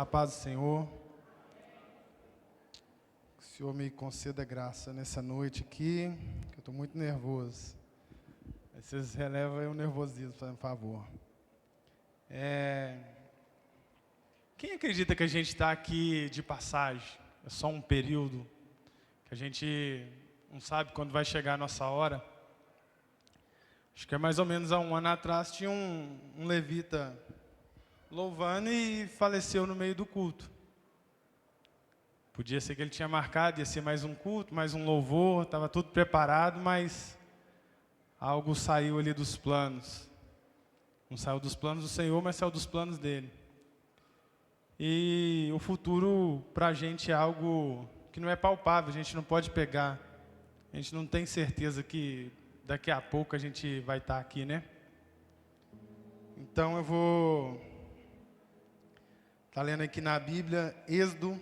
A paz do Senhor. Que o Senhor me conceda graça nessa noite aqui, que eu estou muito nervoso. Vocês relevam o nervosismo, por favor. Quem acredita que a gente está aqui de passagem? É só um período, que a gente não sabe quando vai chegar a nossa hora. Acho que é mais ou menos há um ano atrás, tinha um levita louvando e faleceu no meio do culto. Podia ser que ele tinha marcado, ia ser mais um culto, mais um louvor, estava tudo preparado, mas algo saiu ali dos planos. Não saiu dos planos do Senhor, mas saiu dos planos dele. E o futuro para a gente é algo que não é palpável, a gente não pode pegar. A gente não tem certeza que daqui a pouco a gente vai estar aqui, né? Então eu vou estar lendo aqui na Bíblia, Êxodo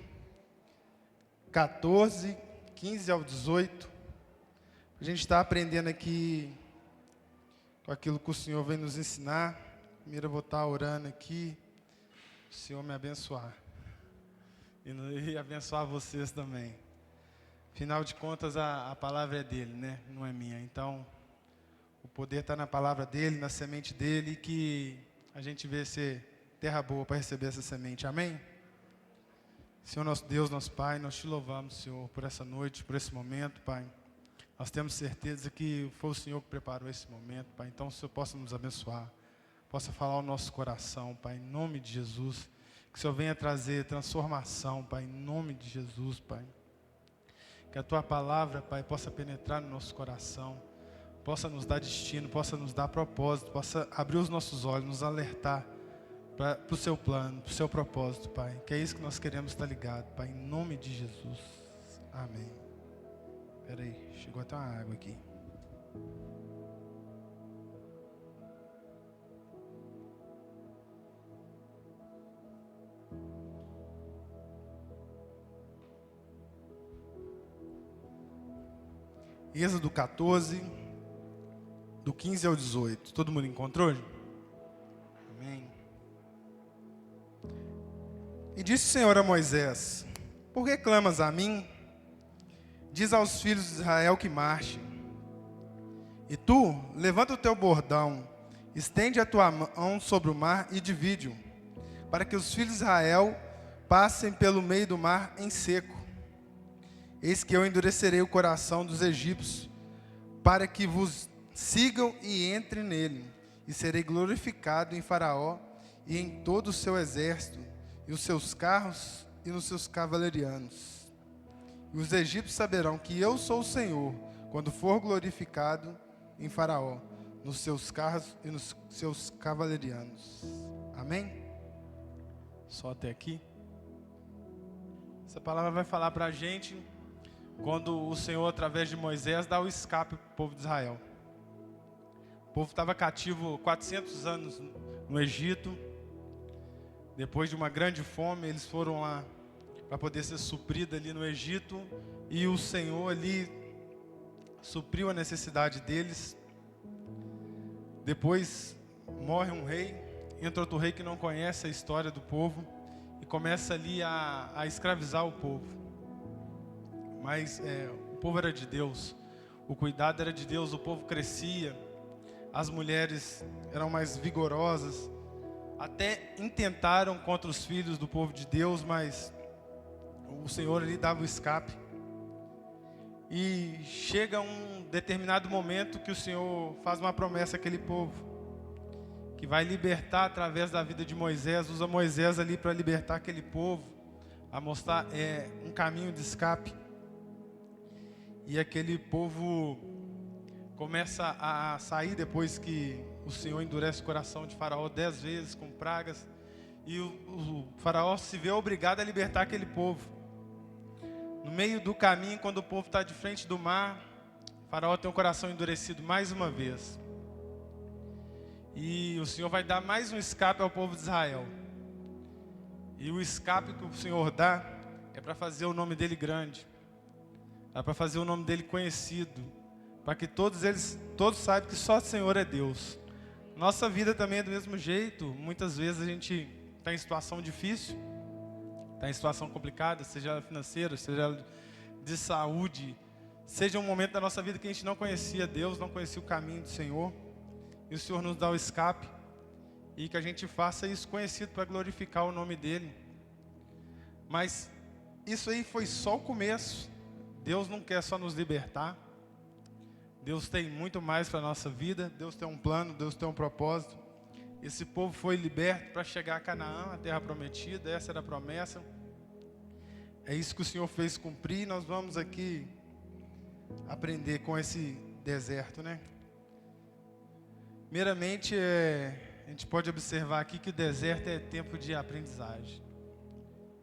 14, 15 ao 18. A gente está aprendendo aqui com aquilo que o Senhor vem nos ensinar. Primeiro eu vou estar orando aqui, o Senhor me abençoar. E abençoar vocês também. Afinal de contas, a palavra é dele, né? Não é minha. Então, o poder está na palavra dele, na semente dele, e que a gente vê ser terra boa para receber essa semente. Amém? Senhor nosso Deus, nosso Pai, nós te louvamos, Senhor, por essa noite, por esse momento, Pai. Nós temos certeza que foi o Senhor que preparou esse momento, Pai. Então, o Senhor possa nos abençoar, possa falar ao nosso coração, Pai, em nome de Jesus. Que o Senhor venha trazer transformação, Pai, em nome de Jesus, Pai. Que a Tua palavra, Pai, possa penetrar no nosso coração, possa nos dar destino, possa nos dar propósito, possa abrir os nossos olhos, nos alertar para o Seu plano, para o Seu propósito, Pai. Que é isso que nós queremos estar ligado, Pai, em nome de Jesus. Amém. Espera aí, chegou até uma água aqui. Êxodo 14, do 15 ao 18. Todo mundo encontrou? Amém. E disse o Senhor a Moisés: por que clamas a mim? Diz aos filhos de Israel que marchem. E tu, levanta o teu bordão, estende a tua mão sobre o mar e divide-o, para que os filhos de Israel passem pelo meio do mar em seco. Eis que eu endurecerei o coração dos egípcios, para que vos sigam e entrem nele, e serei glorificado em Faraó e em todo o seu exército, e os seus carros e nos seus cavalarianos. E os egípcios saberão que eu sou o Senhor, quando for glorificado em Faraó, nos seus carros e nos seus cavalarianos. Amém? Só até aqui. Essa palavra vai falar para a gente quando o Senhor, através de Moisés, dá o escape para o povo de Israel. O povo estava cativo 400 anos no Egito. Depois de uma grande fome, eles foram lá para poder ser suprido ali no Egito. E o Senhor ali supriu a necessidade deles. Depois morre um rei, entra outro rei que não conhece a história do povo e começa ali a escravizar o povo. Mas o povo era de Deus, o cuidado era de Deus, o povo crescia, as mulheres eram mais vigorosas, até intentaram contra os filhos do povo de Deus, mas o Senhor lhe dava o escape. E chega um determinado momento que o Senhor faz uma promessa àquele povo, que vai libertar através da vida de Moisés, usa Moisés ali para libertar aquele povo, a mostrar um caminho de escape. E aquele povo começa a sair depois que o Senhor endurece o coração de Faraó 10 vezes com pragas. E o Faraó se vê obrigado a libertar aquele povo. No meio do caminho, quando o povo está de frente do mar, Faraó tem o coração endurecido mais uma vez. E o Senhor vai dar mais um escape ao povo de Israel. E o escape que o Senhor dá é para fazer o nome dele grande. É para fazer o nome dele conhecido, para que todos saibam que só o Senhor é Deus. Nossa vida também é do mesmo jeito. Muitas vezes a gente está em situação difícil, está em situação complicada, seja financeira, seja de saúde, seja um momento da nossa vida que a gente não conhecia Deus, não conhecia o caminho do Senhor, e o Senhor nos dá o escape, e que a gente faça isso conhecido para glorificar o nome dEle. Mas isso aí foi só o começo. Deus não quer só nos libertar. Deus tem muito mais para a nossa vida. Deus tem um plano, Deus tem um propósito. Esse povo foi liberto para chegar a Canaã, a terra prometida. Essa era a promessa. É isso que o Senhor fez cumprir. Nós vamos aqui aprender com esse deserto, né? Primeiramente, a gente pode observar aqui que o deserto é tempo de aprendizagem.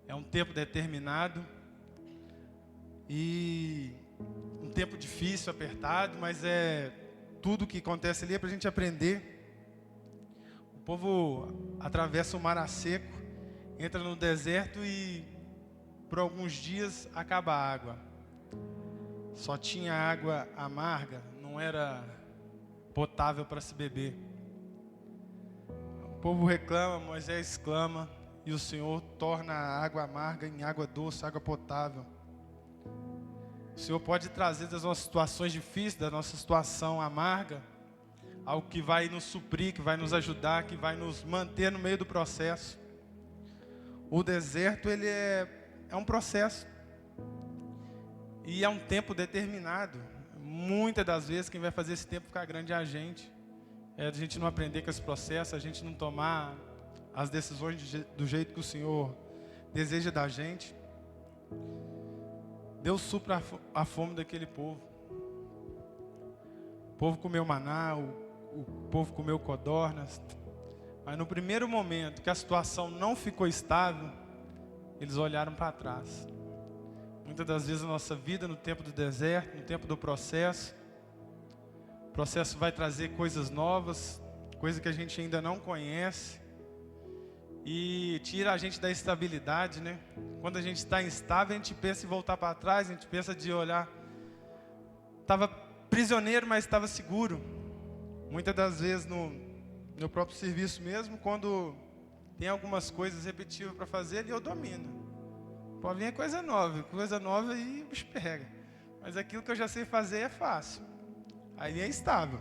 É um tempo determinado e um tempo difícil, apertado, mas é tudo que acontece ali é para a gente aprender. O povo atravessa o mar a seco, entra no deserto e por alguns dias acaba a água. Só tinha água amarga, não era potável para se beber. O povo reclama, Moisés clama, e o Senhor torna a água amarga em água doce, água potável. O Senhor pode trazer das nossas situações difíceis, da nossa situação amarga, algo que vai nos suprir, que vai nos ajudar, que vai nos manter no meio do processo. O deserto, ele é um processo. E é um tempo determinado. Muitas das vezes quem vai fazer esse tempo ficar grande é a gente. É a gente não aprender com esse processo, a gente não tomar as decisões do jeito que o Senhor deseja da gente. Deus supra a fome daquele povo. O povo comeu maná, o povo comeu codornas. Mas no primeiro momento que a situação não ficou estável, eles olharam para trás. Muitas das vezes a nossa vida no tempo do deserto, no tempo do processo, o processo vai trazer coisas novas, coisas que a gente ainda não conhece, e tira a gente da estabilidade, né? Quando a gente está instável, a gente pensa em voltar para trás, a gente pensa de olhar. Estava prisioneiro, mas estava seguro. Muitas das vezes no meu próprio serviço mesmo, quando tem algumas coisas repetitivas para fazer, eu domino. Pode vir coisa nova e o bicho pega. Mas aquilo que eu já sei fazer é fácil. Aí é estável.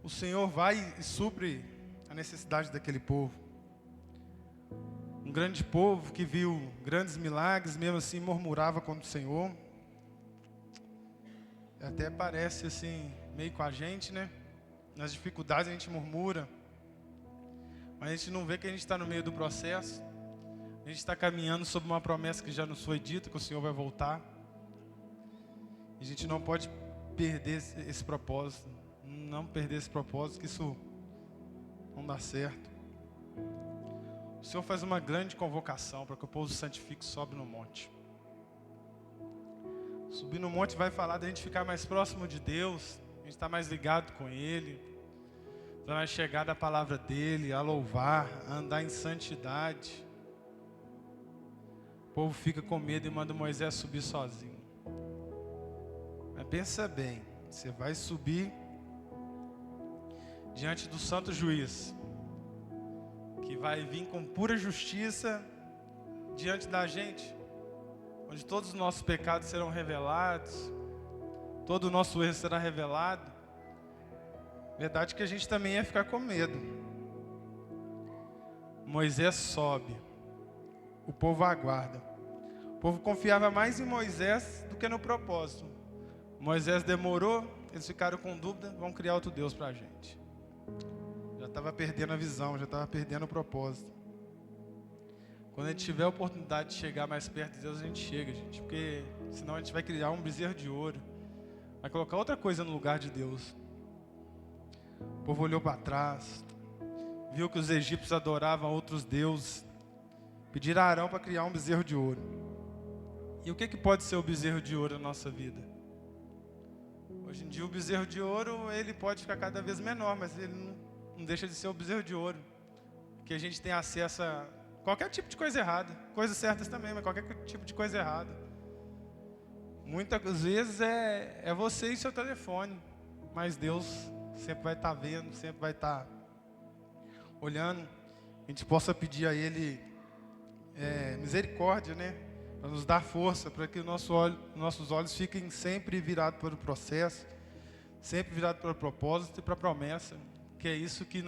O Senhor vai e supre a necessidade daquele povo. Um grande povo que viu grandes milagres, mesmo assim murmurava contra o Senhor. Até parece assim, meio com a gente, né? Nas dificuldades a gente murmura. Mas a gente não vê que a gente está no meio do processo. A gente está caminhando sob uma promessa que já nos foi dita, que o Senhor vai voltar. E a gente não pode perder esse propósito. Não perder esse propósito, que isso não dá certo. O Senhor faz uma grande convocação para que o povo se santifique e sobe no monte. Subir no monte vai falar da gente ficar mais próximo de Deus, a gente estar mais ligado com Ele, vai chegar da palavra dEle, a louvar, a andar em santidade. O povo fica com medo e manda Moisés subir sozinho. Mas pensa bem, você vai subir diante do santo juiz, que vai vir com pura justiça diante da gente, onde todos os nossos pecados serão revelados, todo o nosso erro será revelado. Verdade que a gente também ia ficar com medo. Moisés sobe, o povo aguarda. O povo confiava mais em Moisés do que no propósito. Moisés demorou, eles ficaram com dúvida, vão criar outro Deus para a gente. Já estava perdendo a visão, já estava perdendo o propósito. Quando a gente tiver a oportunidade de chegar mais perto de Deus, a gente chega, gente. Porque senão a gente vai criar um bezerro de ouro. Vai colocar outra coisa no lugar de Deus. O povo olhou para trás, viu que os egípcios adoravam outros deuses. Pediram a Arão para criar um bezerro de ouro. E o que pode ser o bezerro de ouro na nossa vida? Hoje em dia o bezerro de ouro, ele pode ficar cada vez menor, mas ele não deixa de ser o bezerro de ouro. Porque a gente tem acesso a qualquer tipo de coisa errada. Coisas certas também, mas qualquer tipo de coisa errada. Muitas vezes é você e seu telefone. Mas Deus sempre vai estar vendo, sempre vai estar olhando. A gente possa pedir a Ele misericórdia, né? Para nos dar força, para que nossos olhos fiquem sempre virados para o processo, sempre virados para o propósito e para a promessa, que é isso que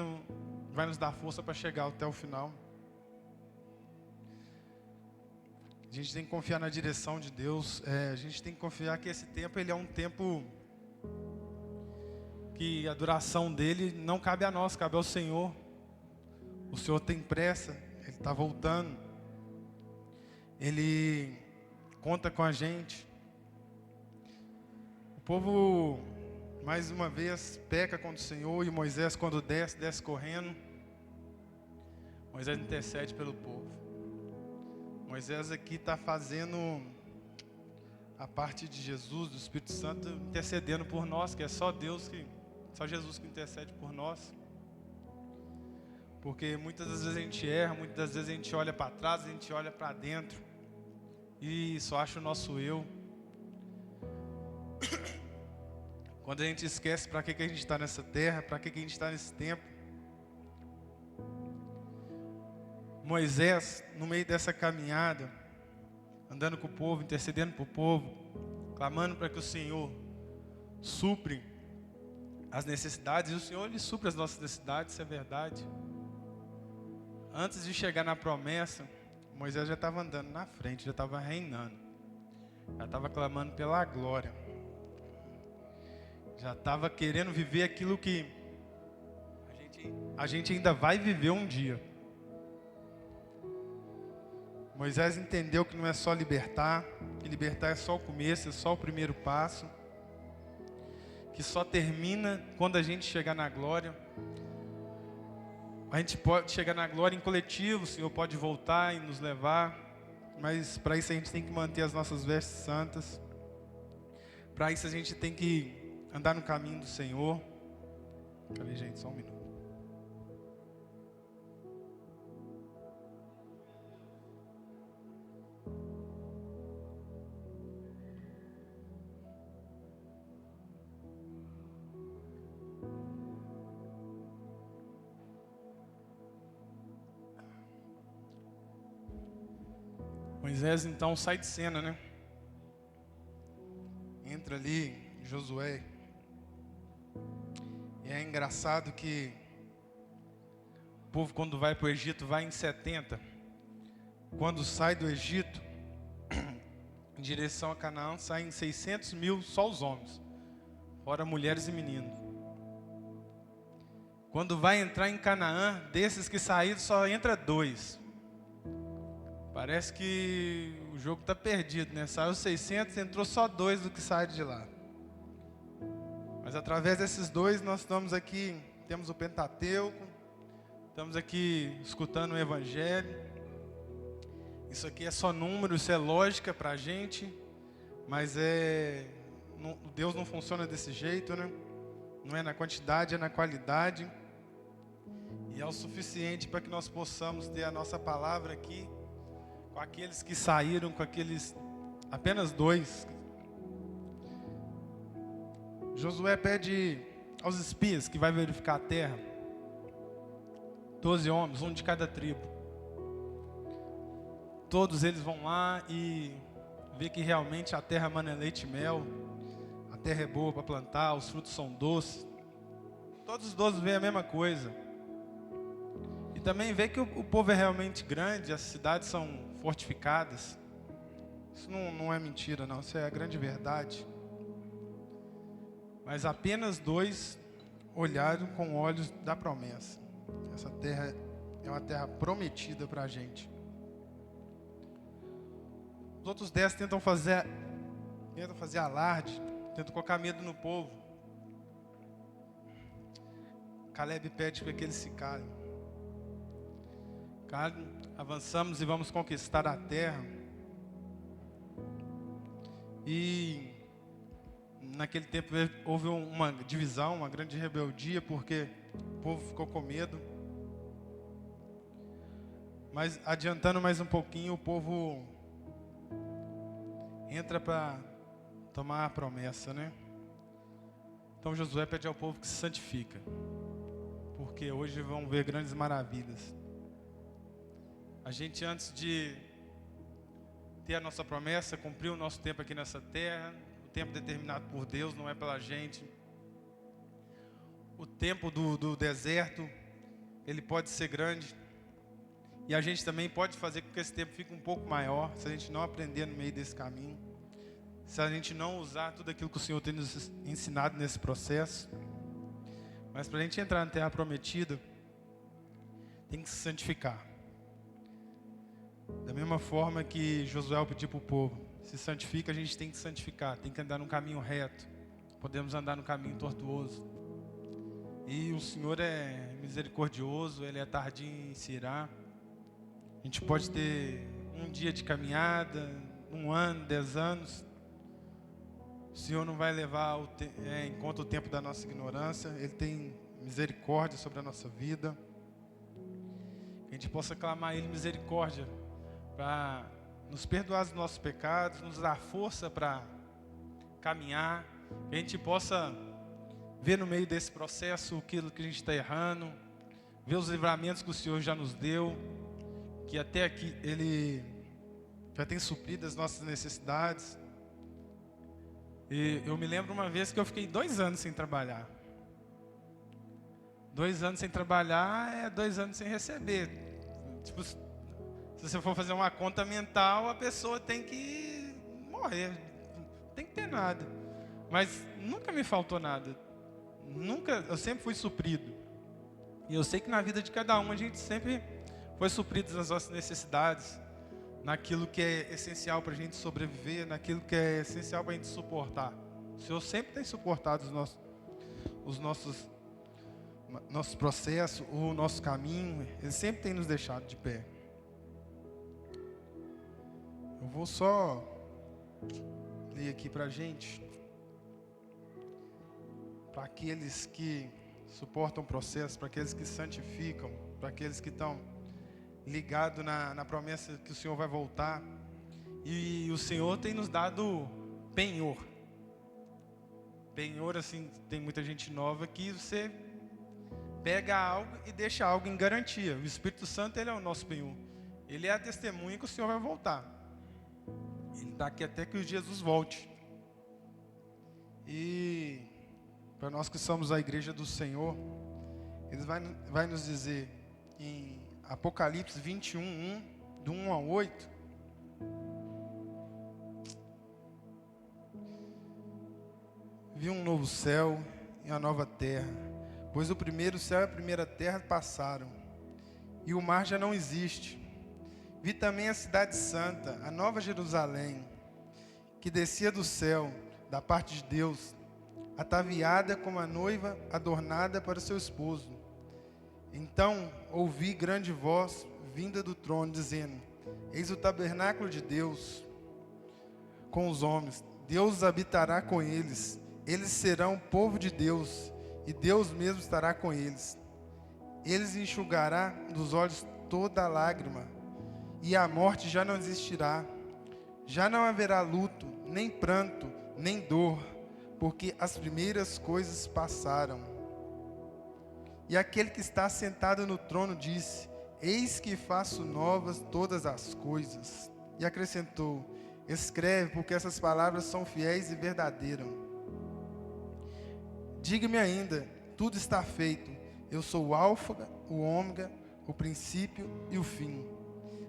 vai nos dar força para chegar até o final. A gente tem que confiar na direção de Deus, a gente tem que confiar que esse tempo ele é um tempo que a duração dele não cabe a nós, cabe ao Senhor. O Senhor tem pressa, Ele está voltando, Ele conta com a gente. O povo, mais uma vez, peca contra o Senhor, e Moisés, quando desce correndo. Moisés intercede pelo povo. Moisés aqui está fazendo a parte de Jesus, do Espírito Santo, intercedendo por nós, que é só Jesus que intercede por nós. Porque muitas das vezes a gente erra, muitas das vezes a gente olha para trás, a gente olha para dentro e só acha o nosso eu. Quando a gente esquece para que a gente está nessa terra, para que a gente está nesse tempo. Moisés, no meio dessa caminhada, andando com o povo, intercedendo para o povo, clamando para que o Senhor supre as necessidades, e o Senhor Ele supre as nossas necessidades, isso é verdade. Antes de chegar na promessa, Moisés já estava andando na frente, já estava reinando, já estava clamando pela glória, já estava querendo viver aquilo que a gente ainda vai viver um dia. Moisés entendeu que não é só libertar, que libertar é só o começo, é só o primeiro passo, que só termina quando a gente chegar na glória. A gente pode chegar na glória em coletivo, o Senhor pode voltar e nos levar, mas para isso a gente tem que manter as nossas vestes santas, para isso a gente tem que andar no caminho do Senhor. Cadê, gente? Só um minuto. Moisés então sai de cena, né? Entra ali Josué. E é engraçado que o povo, quando vai para o Egito, vai em 70. Quando sai do Egito, em direção a Canaã, saem 600 mil só os homens, fora mulheres e meninos. Quando vai entrar em Canaã, desses que saíram, só entra 2. Parece que o jogo está perdido, né? Saiu 600, entrou só 2 do que sai de lá. Mas através desses 2 nós estamos aqui, temos o Pentateuco, estamos aqui escutando o Evangelho. Isso aqui é só número, isso é lógica para a gente, mas Deus não funciona desse jeito, né? Não é na quantidade, é na qualidade. E é o suficiente para que nós possamos ter a nossa palavra aqui, com aqueles que saíram, com aqueles, apenas 2. Josué pede aos espias que vai verificar a terra, 12 homens, um de cada tribo. Todos eles vão lá e vê que realmente a terra mana leite e mel, a terra é boa para plantar, os frutos são doces. Todos os 12 veem a mesma coisa. E também vê que o povo é realmente grande, as cidades são fortificadas. Isso não é mentira, não, isso é a grande verdade. Mas apenas 2 olharam com olhos da promessa. Essa terra é uma terra prometida para a gente. Os outros 10 tentam fazer alarde, tentam colocar medo no povo. Caleb pede para que eles se calem. Avançamos e vamos conquistar a terra. E naquele tempo houve uma divisão, uma grande rebeldia, porque o povo ficou com medo. Mas adiantando mais um pouquinho, o povo entra para tomar a promessa, né? Então Josué pede ao povo que se santifica, porque hoje vão ver grandes maravilhas. A gente, antes de ter a nossa promessa, cumprir o nosso tempo aqui nessa terra, o tempo determinado por Deus, não é pela gente. O tempo do deserto, ele pode ser grande. E a gente também pode fazer com que esse tempo fique um pouco maior, se a gente não aprender no meio desse caminho. Se a gente não usar tudo aquilo que o Senhor tem nos ensinado nesse processo. Mas para a gente entrar na terra prometida, tem que se santificar. Da mesma forma que Josué pediu para o povo, se santifica, a gente tem que santificar, tem que andar no caminho reto. Podemos andar no caminho tortuoso. E o Senhor é misericordioso, Ele é tardio em se irar. A gente pode ter um dia de caminhada, 1 ano, 10 anos. O Senhor não vai levar em conta o tempo da nossa ignorância. Ele tem misericórdia sobre a nossa vida. Que a gente possa clamar a Ele misericórdia para nos perdoar os nossos pecados, nos dar força para caminhar. Que a gente possa ver no meio desse processo aquilo que a gente está errando, ver os livramentos que o Senhor já nos deu, que até aqui Ele já tem suprido as nossas necessidades. E eu me lembro uma vez que eu fiquei 2 anos sem trabalhar. 2 anos sem trabalhar é 2 anos sem receber. Tipo, se você for fazer uma conta mental, a pessoa tem que morrer, não tem que ter nada. Mas nunca me faltou nada. Nunca, eu sempre fui suprido. E eu sei que na vida de cada um a gente sempre foi suprido nas nossas necessidades, naquilo que é essencial para a gente sobreviver, naquilo que é essencial para a gente suportar. O Senhor sempre tem suportado os nossos processos, o nosso caminho. Ele sempre tem nos deixado de pé. Eu vou só ler aqui para a gente. Para aqueles que suportam o processo, para aqueles que santificam, para aqueles que estão ligados na promessa que o Senhor vai voltar. E o Senhor tem nos dado penhor. Penhor, assim, tem muita gente nova que você pega algo e deixa algo em garantia. O Espírito Santo, Ele é o nosso penhor. Ele é a testemunha que o Senhor vai voltar. Ele está aqui até que Jesus volte. E para nós que somos a igreja do Senhor, Ele vai nos dizer em Apocalipse 21, do 1 ao 8. Vi um novo céu e uma nova terra, pois o primeiro céu e a primeira terra passaram, e o mar já não existe. Vi também a cidade santa, a nova Jerusalém, que descia do céu, da parte de Deus, ataviada como a noiva adornada para o seu esposo. Então ouvi grande voz vinda do trono, dizendo: Eis o tabernáculo de Deus com os homens. Deus habitará com eles. Eles serão o povo de Deus, e Deus mesmo estará com eles. Eles enxugará dos olhos toda lágrima, e a morte já não existirá. Já não haverá luto, nem pranto, nem dor, porque as primeiras coisas passaram. E aquele que está sentado no trono disse: Eis que faço novas todas as coisas. E acrescentou: Escreve, porque essas palavras são fiéis e verdadeiras. Diga-me ainda: tudo está feito. Eu sou o Alfa, o Ômega, o princípio e o fim.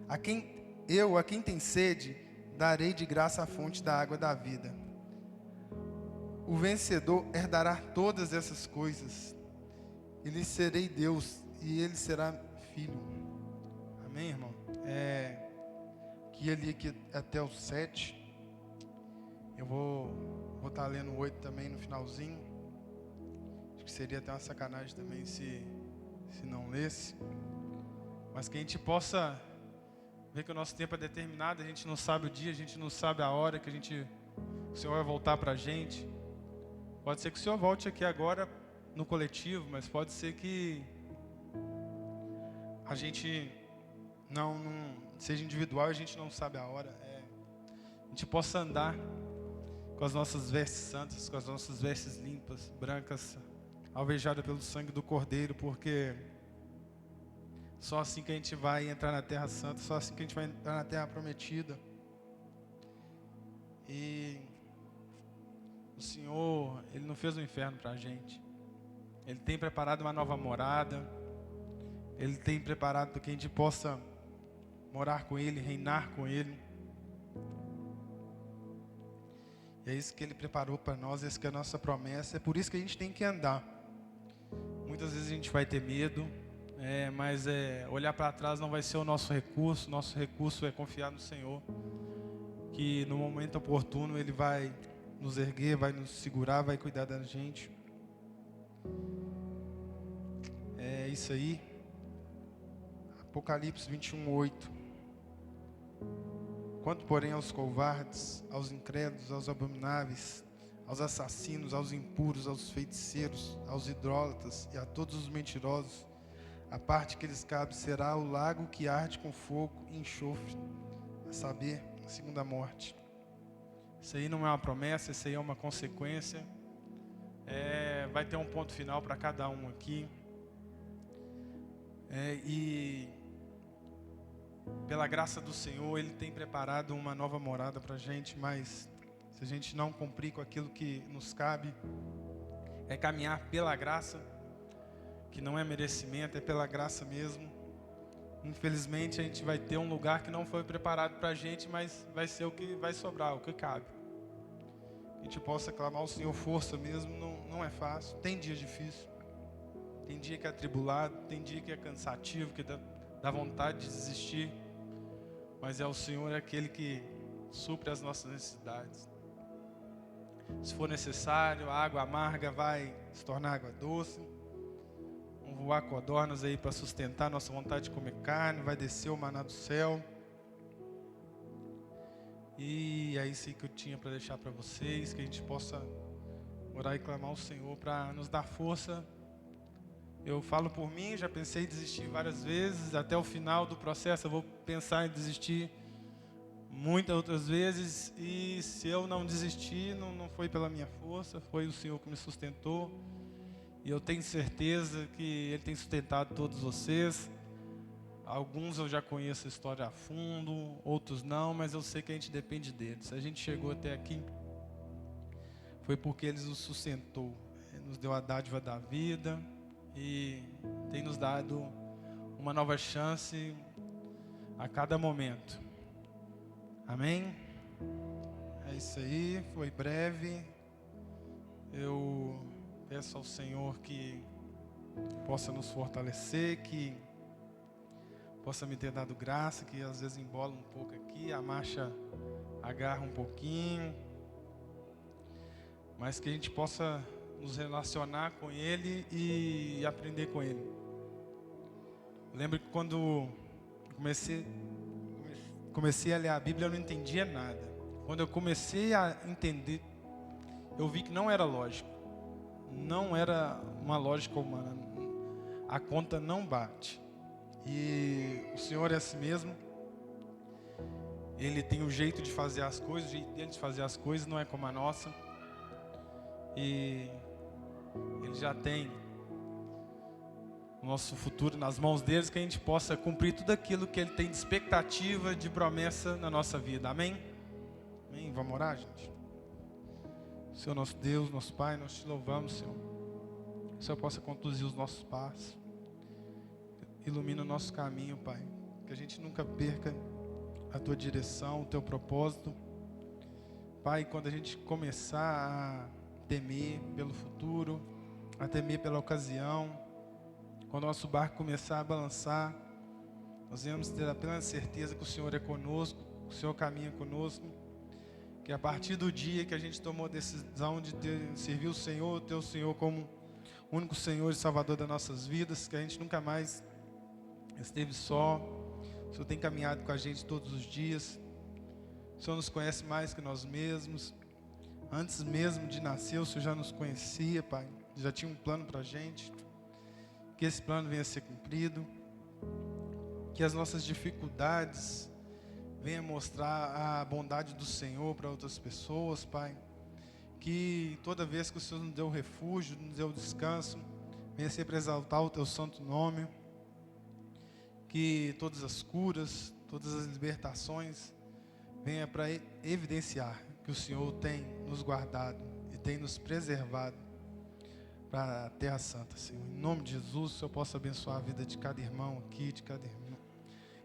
A quem tem sede, darei de graça a fonte da água da vida. O vencedor herdará todas essas coisas. E lhe serei Deus, e ele será filho. Amém, irmão? Que ali aqui até o 7. Eu vou estar lendo o 8 também no finalzinho. Acho que seria até uma sacanagem também se não lesse. Mas que a gente possa ver que o nosso tempo é determinado. A gente não sabe o dia, a gente não sabe a hora que o Senhor vai voltar para a gente. Pode ser que o Senhor volte aqui agora no coletivo, mas pode ser que a gente não seja individual, a gente não sabe a hora. A gente possa andar com as nossas vestes santas, com as nossas vestes limpas, brancas, alvejadas pelo sangue do Cordeiro, porque Só assim que a gente vai entrar na Terra Santa, só assim que a gente vai entrar na Terra Prometida. E o Senhor, Ele não fez o inferno para a gente. Ele tem preparado uma nova morada. Ele tem preparado para que a gente possa morar com Ele, reinar com Ele. E é isso que Ele preparou para nós, essa que é a nossa promessa. É por isso que a gente tem que andar. Muitas vezes a gente vai ter medo, mas olhar para trás não vai ser o nosso recurso. Nosso recurso é confiar no Senhor, que no momento oportuno Ele vai nos erguer, vai nos segurar, vai cuidar da gente. É isso aí. Apocalipse 21:8. Quanto, porém, aos covardes, aos incrédulos, aos abomináveis, aos assassinos, aos impuros, aos feiticeiros, aos idólatras e a todos os mentirosos, a parte que lhes cabe será o lago que arde com fogo e enxofre, a saber, a segunda morte. Isso aí não é uma promessa, isso aí é uma consequência. Vai ter um ponto final para cada um aqui. E pela graça do Senhor, Ele tem preparado uma nova morada para a gente, mas se a gente não cumprir com aquilo que nos cabe, é caminhar pela graça, que não é merecimento, é pela graça mesmo. Infelizmente a gente vai ter um lugar que não foi preparado para a gente, mas vai ser o que vai sobrar, o que cabe. A gente possa clamar ao Senhor força mesmo, não é fácil, tem dia difícil, tem dia que é atribulado, tem dia que é cansativo, que dá vontade de desistir, mas o Senhor é aquele que supre as nossas necessidades. Se for necessário, a água amarga vai se tornar água doce. Vamos voar codornas aí para sustentar nossa vontade de comer carne. Vai descer o maná do céu. E é isso aí que eu tinha para deixar para vocês. Que a gente possa orar e clamar ao Senhor para nos dar força. Eu falo por mim, já pensei em desistir várias vezes. Até o final do processo eu vou pensar em desistir muitas outras vezes, e se eu não desistir, não foi pela minha força, foi o Senhor que me sustentou, e eu tenho certeza que Ele tem sustentado todos vocês. Alguns eu já conheço a história a fundo, outros não, mas eu sei que a gente depende dele. Se a gente chegou até aqui, foi porque Ele nos sustentou, Ele nos deu a dádiva da vida, e tem nos dado uma nova chance a cada momento. Amém? É isso aí, foi breve. Eu peço ao Senhor que possa nos fortalecer, que possa me ter dado graça, que às vezes embola um pouco aqui, a marcha agarra um pouquinho, mas que a gente possa nos relacionar com Ele e aprender com Ele. Eu lembro que quando comecei a ler a Bíblia, eu não entendia nada. Quando eu comecei a entender, eu vi que não era lógico. Não era uma lógica humana. A conta não bate. E o Senhor é assim mesmo. Ele tem o jeito de fazer as coisas, o jeito dele de fazer as coisas não é como a nossa. E Ele já tem o nosso futuro nas mãos deles, que a gente possa cumprir tudo aquilo que Ele tem de expectativa, de promessa na nossa vida. Amém? Amém? Vamos orar, gente? Senhor nosso Deus, nosso Pai, nós te louvamos, Senhor. Que o Senhor possa conduzir os nossos passos. Ilumina o nosso caminho, Pai. Que a gente nunca perca a Tua direção, o Teu propósito. Pai, quando a gente começar a temer pelo futuro, a temer pela ocasião, quando o nosso barco começar a balançar, nós vamos ter a plena certeza que o Senhor é conosco, que o Senhor caminha conosco, que a partir do dia que a gente tomou a decisão de servir o Senhor, ter o Senhor como único Senhor e Salvador das nossas vidas, que a gente nunca mais esteve só. O Senhor tem caminhado com a gente todos os dias. O Senhor nos conhece mais que nós mesmos. Antes mesmo de nascer, o Senhor já nos conhecia, Pai. Já tinha um plano para a gente. Que esse plano venha a ser cumprido. Que as nossas dificuldades venham mostrar a bondade do Senhor para outras pessoas, Pai. Que toda vez que o Senhor nos deu refúgio, nos deu descanso, venha sempre exaltar o Teu santo nome. que todas as curas, todas as libertações venha para evidenciar que o Senhor tem nos guardado e tem nos preservado para a Terra Santa, Senhor. Em nome de Jesus, o Senhor possa abençoar a vida de cada irmão aqui, de cada irmão.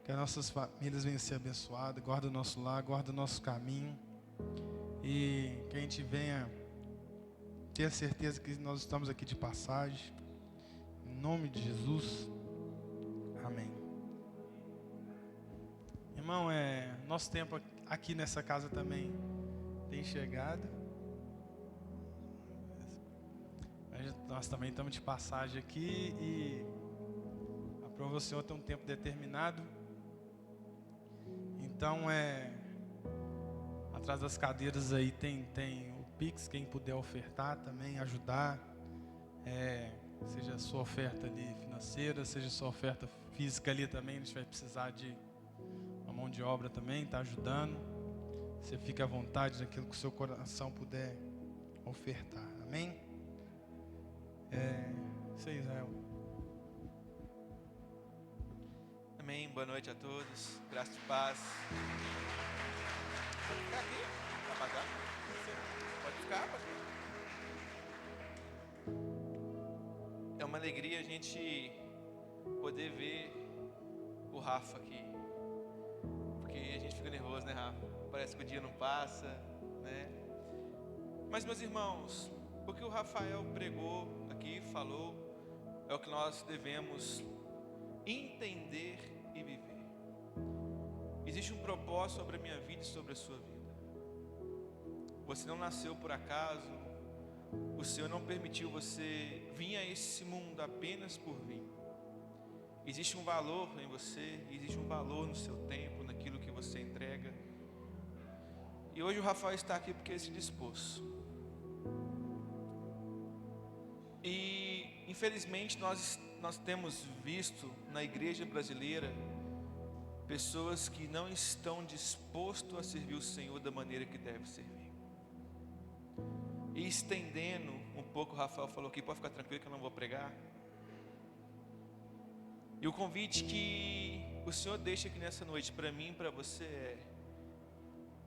Que as nossas famílias venham ser abençoadas, guarda o nosso lar, guarda o nosso caminho. E que a gente venha ter a certeza que nós estamos aqui de passagem. Em nome de Jesus. Amém. Irmão, nosso tempo aqui nessa casa também tem chegado. Nós também estamos de passagem aqui e aprova o Senhor tem um tempo determinado. Então atrás das cadeiras aí tem o Pix, quem puder ofertar também, ajudar. Seja a sua oferta ali financeira, seja a sua oferta física ali também, a gente vai precisar de uma mão de obra também, tá ajudando. Você fica à vontade naquilo que o seu coração puder ofertar. Amém? Isso aí, Israel. Amém, boa noite a todos, graça e paz. Pode ficar aqui, rapaziada. Pode ficar, pastor. É uma alegria a gente poder ver o Rafa aqui. Porque a gente fica nervoso, né, Rafa? Parece que o dia não passa, né? Mas, meus irmãos, o que o Rafael pregou aqui, falou, é o que nós devemos entender e viver. Existe um propósito sobre a minha vida e sobre a sua vida. Você não nasceu por acaso. O Senhor não permitiu você vir a esse mundo apenas por vir. Existe um valor em você, existe um valor no seu tempo, naquilo que você entrega. E hoje o Rafael está aqui porque ele se dispôs. E infelizmente nós temos visto na igreja brasileira pessoas que não estão dispostos a servir o Senhor da maneira que deve servir. E estendendo um pouco, o Rafael falou aqui, pode ficar tranquilo que eu não vou pregar. E o convite que o Senhor deixa aqui nessa noite para mim e para você é: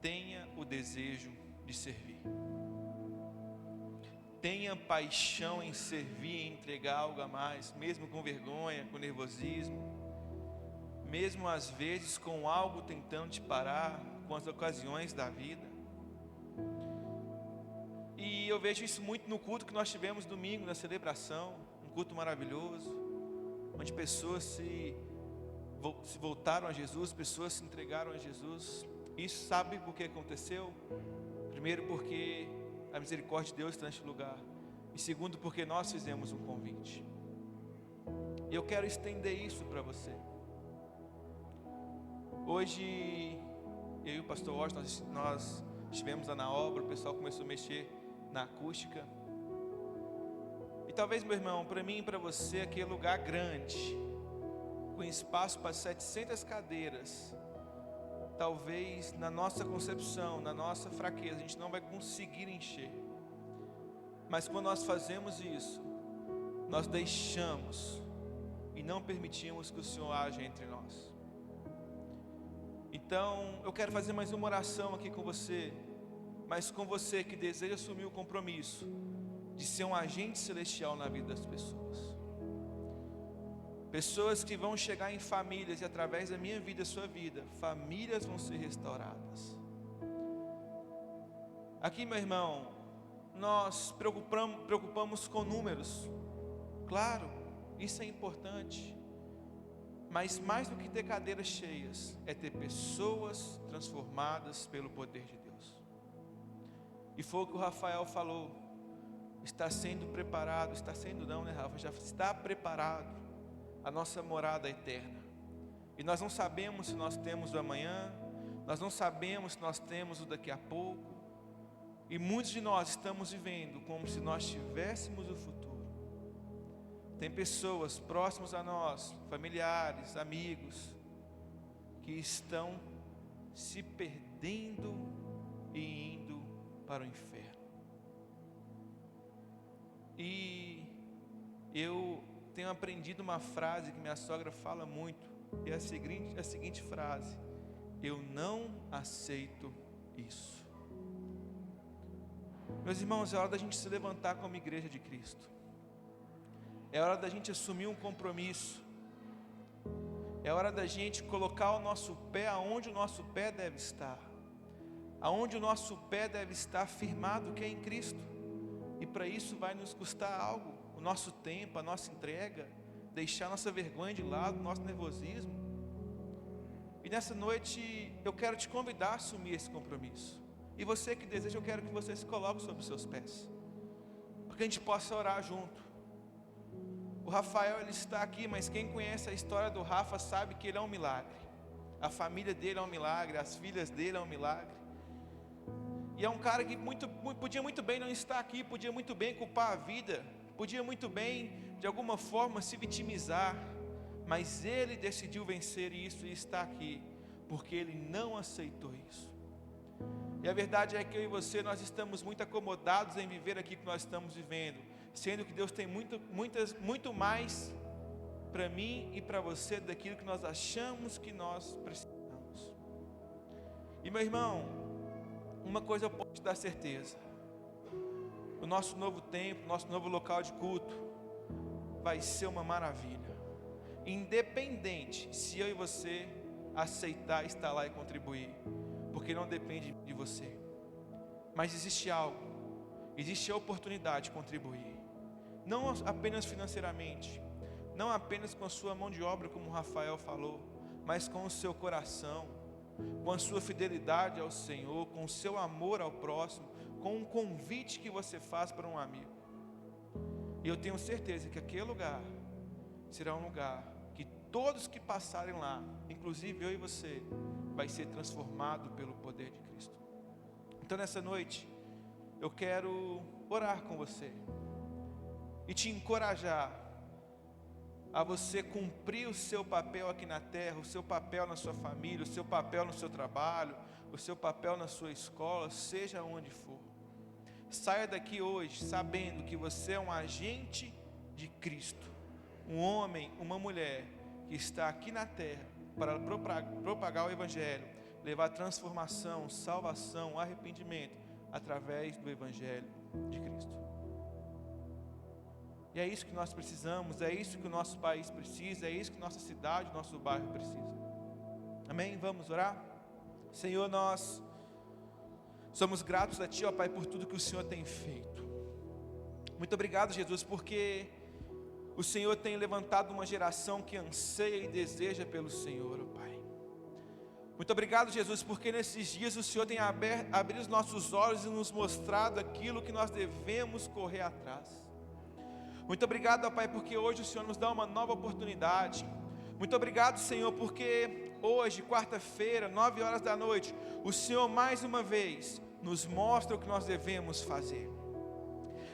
tenha o desejo de servir. Tenha paixão em servir, em entregar algo a mais, mesmo com vergonha, com nervosismo, mesmo às vezes com algo tentando te parar, com as ocasiões da vida. E eu vejo isso muito no culto que nós tivemos domingo, na celebração, um culto maravilhoso, onde pessoas se voltaram a Jesus, pessoas se entregaram a Jesus. Isso sabe por que aconteceu? Primeiro, porque a misericórdia de Deus está neste lugar. E segundo, porque nós fizemos um convite. E eu quero estender isso para você. Hoje, eu e o pastor Washington, nós estivemos lá na obra, o pessoal começou a mexer na acústica. E talvez, meu irmão, para mim e para você, aquele lugar grande, com espaço para 700 cadeiras, talvez na nossa concepção, na nossa fraqueza, a gente não vai conseguir encher. Mas quando nós fazemos isso, nós deixamos e não permitimos que o Senhor haja entre nós. Então, eu quero fazer mais uma oração aqui com você, mas com você que deseja assumir o compromisso de ser um agente celestial na vida das pessoas. Pessoas que vão chegar em famílias e através da minha vida e sua vida, famílias vão ser restauradas. Aqui, meu irmão, nós preocupamos com números. Claro, isso é importante. Mas mais do que ter cadeiras cheias, é ter pessoas transformadas pelo poder de Deus. E foi o que o Rafael falou. Está sendo preparado, está sendo não, né, Rafa? Já está preparado a nossa morada eterna. E nós não sabemos se nós temos o amanhã, nós não sabemos se nós temos o daqui a pouco. E muitos de nós estamos vivendo como se nós tivéssemos o futuro. Tem pessoas próximas a nós, familiares, amigos, que estão se perdendo e indo para o inferno. E eu tenho aprendido uma frase que minha sogra fala muito, e a seguinte frase: eu não aceito isso. Meus irmãos, é hora da gente se levantar como igreja de Cristo. É hora da gente assumir um compromisso. É hora da gente colocar o nosso pé aonde o nosso pé deve estar. Aonde o nosso pé deve estar firmado, que é em Cristo. E para isso vai nos custar algo. O nosso tempo, a nossa entrega, deixar nossa vergonha de lado, nosso nervosismo. E nessa noite eu quero te convidar a assumir esse compromisso. E você que deseja, eu quero que você se coloque sobre os seus pés, para que a gente possa orar junto. O Rafael, ele está aqui, mas quem conhece a história do Rafa sabe que ele é um milagre. A família dele é um milagre, as filhas dele é um milagre. E é um cara que podia muito bem não estar aqui, podia muito bem culpar a vida, podia muito bem, de alguma forma, se vitimizar. Mas ele decidiu vencer isso e está aqui, porque ele não aceitou isso. E a verdade é que eu e você, nós estamos muito acomodados em viver aqui que nós estamos vivendo, sendo que Deus tem muito mais para mim e para você daquilo que nós achamos que nós precisamos. E meu irmão, uma coisa eu posso te dar certeza: o nosso novo templo, nosso novo local de culto vai ser uma maravilha, independente se eu e você aceitar estar lá e contribuir, porque não depende de você. Mas existe algo, existe a oportunidade de contribuir, não apenas financeiramente, não apenas com a sua mão de obra, como o Rafael falou, mas com o seu coração, com a sua fidelidade ao Senhor, com o seu amor ao próximo, com um convite que você faz para um amigo. E eu tenho certeza que aquele lugar será um lugar que todos que passarem lá, inclusive eu e você, vai ser transformado pelo poder de Cristo. Então nessa noite, eu quero orar com você e te encorajar a você cumprir o seu papel aqui na terra, o seu papel na sua família, o seu papel no seu trabalho, o seu papel na sua escola, seja onde for. Saia daqui hoje sabendo que você é um agente de Cristo, um homem, uma mulher que está aqui na terra para propagar o Evangelho, levar transformação, salvação, arrependimento através do Evangelho de Cristo. E é isso que nós precisamos, é isso que o nosso país precisa, é isso que nossa cidade, nosso bairro precisa. Amém? Vamos orar? Senhor, nós somos gratos a Ti, ó Pai, por tudo que o Senhor tem feito. Muito obrigado, Jesus, porque o Senhor tem levantado uma geração que anseia e deseja pelo Senhor, ó Pai. Muito obrigado, Jesus, porque nesses dias o Senhor tem abrido os nossos olhos e nos mostrado aquilo que nós devemos correr atrás. Muito obrigado, ó Pai, porque hoje o Senhor nos dá uma nova oportunidade. Muito obrigado, Senhor, porque hoje, quarta-feira, 9 horas da noite, o Senhor mais uma vez nos mostra o que nós devemos fazer.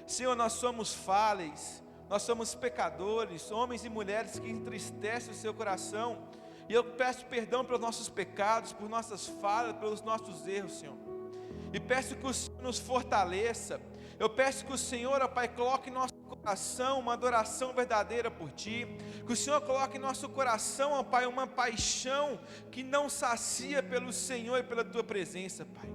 Senhor, nós somos falhos, nós somos pecadores, homens e mulheres que entristecem o seu coração. E eu peço perdão pelos nossos pecados, por nossas falhas, pelos nossos erros, Senhor. E peço que o Senhor nos fortaleça. Eu peço que o Senhor, ó Pai, coloque em nosso coração uma adoração verdadeira por Ti. Que o Senhor coloque em nosso coração, ó Pai, uma paixão que não sacia pelo Senhor e pela Tua presença, Pai.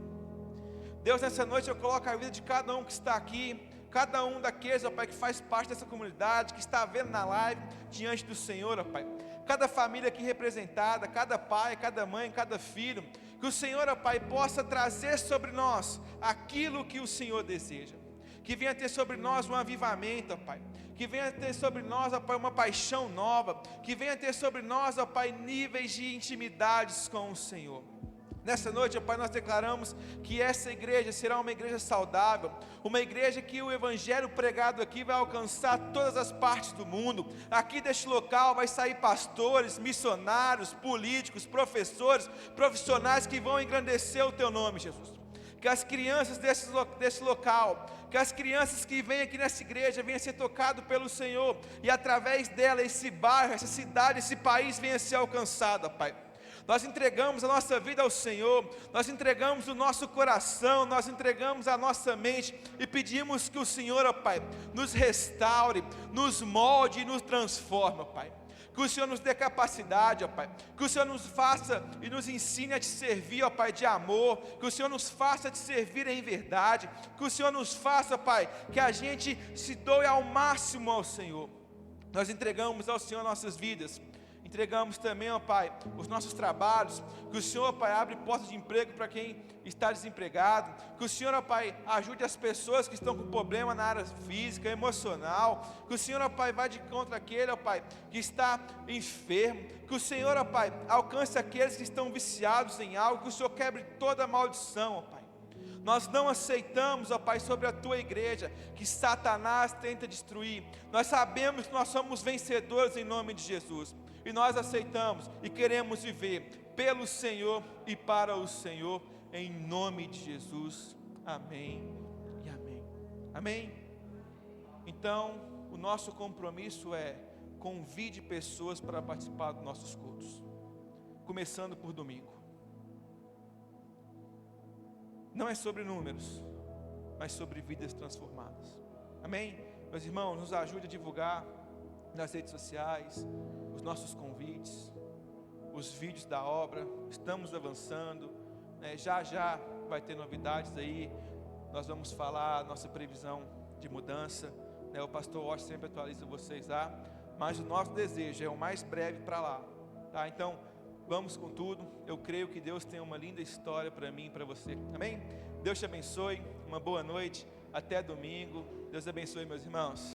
Deus, nessa noite eu coloco a vida de cada um que está aqui, cada um daqueles, ó Pai, que faz parte dessa comunidade, que está vendo na live, diante do Senhor, ó Pai. Cada família aqui representada, cada pai, cada mãe, cada filho, que o Senhor, ó Pai, possa trazer sobre nós aquilo que o Senhor deseja. Que venha ter sobre nós um avivamento, ó Pai. Que venha ter sobre nós, ó Pai, uma paixão nova. Que venha ter sobre nós, ó Pai, níveis de intimidades com o Senhor. Nessa noite, ó Pai, nós declaramos que essa igreja será uma igreja saudável, uma igreja que o Evangelho pregado aqui vai alcançar todas as partes do mundo. Aqui deste local vai sair pastores, missionários, políticos, professores, profissionais que vão engrandecer o Teu nome, Jesus. Que as crianças desse local, que as crianças que vêm aqui nessa igreja venham ser tocadas pelo Senhor, e através dela esse bairro, essa cidade, esse país venha ser alcançado, Pai. Nós entregamos a nossa vida ao Senhor, nós entregamos o nosso coração, nós entregamos a nossa mente e pedimos que o Senhor, ó Pai, nos restaure, nos molde e nos transforme, ó Pai. que o Senhor nos dê capacidade, ó Pai, que o Senhor nos faça e nos ensine a te servir, ó Pai, de amor, que o Senhor nos faça te servir em verdade, que o Senhor nos faça, Pai, que a gente se doe ao máximo ao Senhor. Nós entregamos ao Senhor nossas vidas, entregamos também, ó Pai, os nossos trabalhos, que o Senhor, ó Pai, abre portas de emprego para quem está desempregado, que o Senhor, ó Pai, ajude as pessoas que estão com problema na área física, emocional, que o Senhor, ó Pai, vá de contra aquele, ó Pai, que está enfermo, que o Senhor, ó Pai, alcance aqueles que estão viciados em algo, que o Senhor quebre toda a maldição, ó Pai. Nós não aceitamos, ó Pai, sobre a Tua igreja, que Satanás tenta destruir. Nós sabemos que nós somos vencedores em nome de Jesus. E nós aceitamos e queremos viver pelo Senhor e para o Senhor, em nome de Jesus. Amém e amém. Amém? Então, o nosso compromisso é: convide pessoas para participar dos nossos cultos, começando por domingo. Não é sobre números, mas sobre vidas transformadas. Amém? Meus irmãos, nos ajude a divulgar nas redes sociais os nossos convites, os vídeos da obra. Estamos avançando, né? Já vai ter novidades aí. Nós vamos falar a nossa previsão de mudança, né? O pastor Walsh sempre atualiza vocês lá, mas o nosso desejo é o mais breve para lá, tá? Então, vamos com tudo. Eu creio que Deus tem uma linda história para mim e para você. Amém? Deus te abençoe. Uma boa noite. Até domingo. Deus abençoe, meus irmãos.